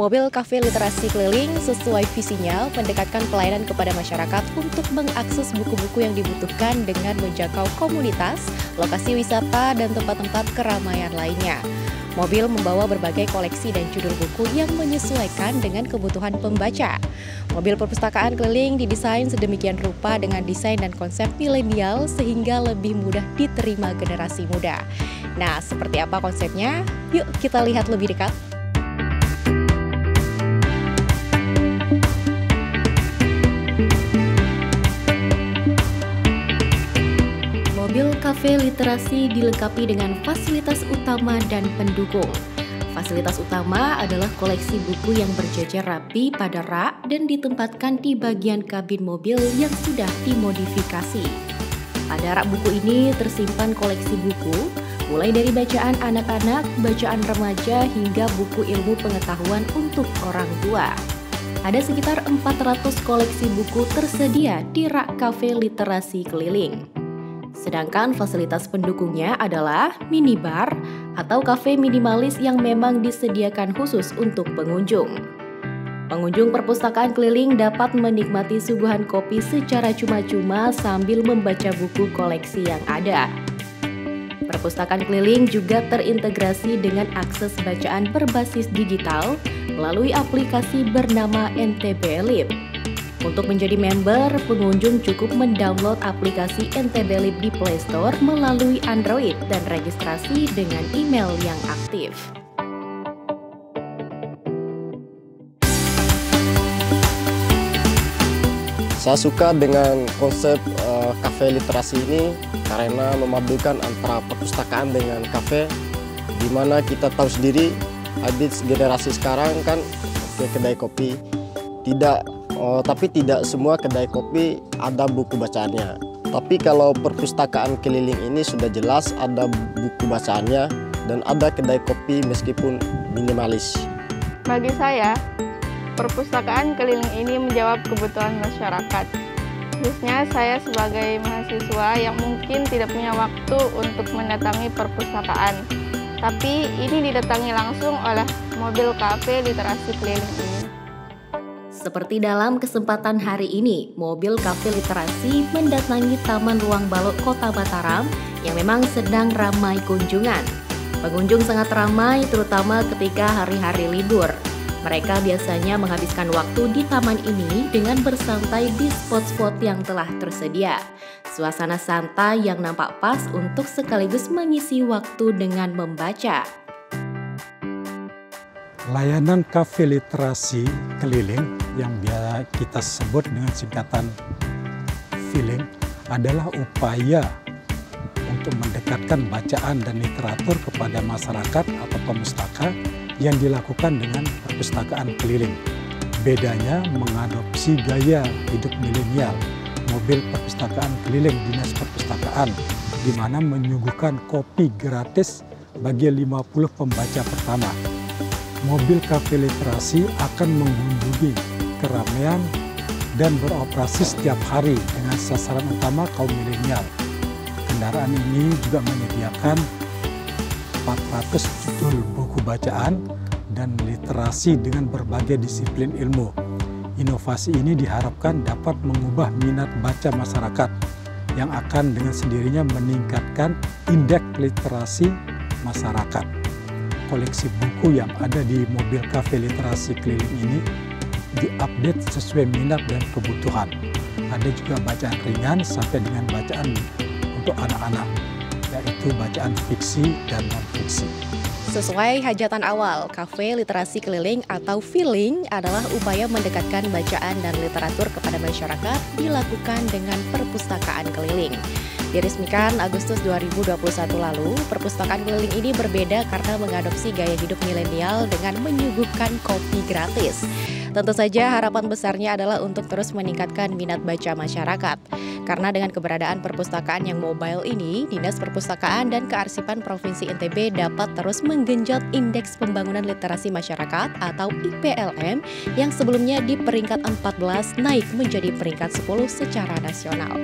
Mobil Kafe Literasi Keliling sesuai visinya mendekatkan pelayanan kepada masyarakat untuk mengakses buku-buku yang dibutuhkan dengan menjangkau komunitas, lokasi wisata, dan tempat-tempat keramaian lainnya. Mobil membawa berbagai koleksi dan judul buku yang menyesuaikan dengan kebutuhan pembaca. Mobil perpustakaan keliling didesain sedemikian rupa dengan desain dan konsep milenial sehingga lebih mudah diterima generasi muda. Nah, seperti apa konsepnya? Yuk kita lihat lebih dekat. Mobil Kafe Literasi dilengkapi dengan fasilitas utama dan pendukung. Fasilitas utama adalah koleksi buku yang berjejer rapi pada rak dan ditempatkan di bagian kabin mobil yang sudah dimodifikasi. Pada rak buku ini tersimpan koleksi buku, mulai dari bacaan anak-anak, bacaan remaja, hingga buku ilmu pengetahuan untuk orang tua. Ada sekitar 400 koleksi buku tersedia di rak Kafe Literasi Keliling. Sedangkan fasilitas pendukungnya adalah minibar atau kafe minimalis yang memang disediakan khusus untuk pengunjung. Pengunjung perpustakaan keliling dapat menikmati suguhan kopi secara cuma-cuma sambil membaca buku koleksi yang ada. Perpustakaan keliling juga terintegrasi dengan akses bacaan berbasis digital melalui aplikasi bernama NTB Lib. Untuk menjadi member, pengunjung cukup mendownload aplikasi NTB Lib di Play Store melalui Android dan registrasi dengan email yang aktif. Saya suka dengan konsep kafe literasi ini karena memadukan antara perpustakaan dengan kafe, di mana kita tahu sendiri habis generasi sekarang kan ke kedai kopi tapi tidak semua kedai kopi ada buku bacaannya. Tapi kalau perpustakaan keliling ini sudah jelas ada buku bacaannya dan ada kedai kopi meskipun minimalis. Bagi saya, perpustakaan keliling ini menjawab kebutuhan masyarakat. Khususnya saya sebagai mahasiswa yang mungkin tidak punya waktu untuk mendatangi perpustakaan. Tapi ini didatangi langsung oleh mobil Kafe Literasi Keliling ini. Seperti dalam kesempatan hari ini, mobil Kafe Literasi mendatangi Taman Ruang Balok Kota Mataram yang memang sedang ramai kunjungan. Pengunjung sangat ramai terutama ketika hari-hari libur. Mereka biasanya menghabiskan waktu di taman ini dengan bersantai di spot-spot yang telah tersedia. Suasana santai yang nampak pas untuk sekaligus mengisi waktu dengan membaca. Layanan Kafe Literasi Keliling yang biasa kita sebut dengan singkatan Feeling adalah upaya untuk mendekatkan bacaan dan literatur kepada masyarakat atau pemustaka yang dilakukan dengan perpustakaan keliling. Bedanya mengadopsi gaya hidup milenial, mobil perpustakaan keliling Dinas Perpustakaan, di mana menyuguhkan kopi gratis bagi 50 pembaca pertama. Mobil Kafe Literasi akan mengunjungi keramaian dan beroperasi setiap hari dengan sasaran utama kaum milenial. Kendaraan ini juga menyediakan 400 judul buku bacaan dan literasi dengan berbagai disiplin ilmu. Inovasi ini diharapkan dapat mengubah minat baca masyarakat yang akan dengan sendirinya meningkatkan indeks literasi masyarakat. Koleksi buku yang ada di mobil Kafe Literasi Keliling ini diupdate sesuai minat dan kebutuhan. Ada juga bacaan ringan sampai dengan bacaan untuk anak-anak, yaitu bacaan fiksi dan non-fiksi. Sesuai hajatan awal, Kafe Literasi Keliling atau Feeling adalah upaya mendekatkan bacaan dan literatur kepada masyarakat dilakukan dengan perpustakaan keliling. Diresmikan Agustus 2021 lalu, perpustakaan keliling ini berbeda karena mengadopsi gaya hidup milenial dengan menyuguhkan kopi gratis. Tentu saja harapan besarnya adalah untuk terus meningkatkan minat baca masyarakat. Karena dengan keberadaan perpustakaan yang mobile ini, Dinas Perpustakaan dan Kearsipan Provinsi NTB dapat terus menggenjot Indeks Pembangunan Literasi Masyarakat atau IPLM yang sebelumnya di peringkat 14 naik menjadi peringkat 10 secara nasional.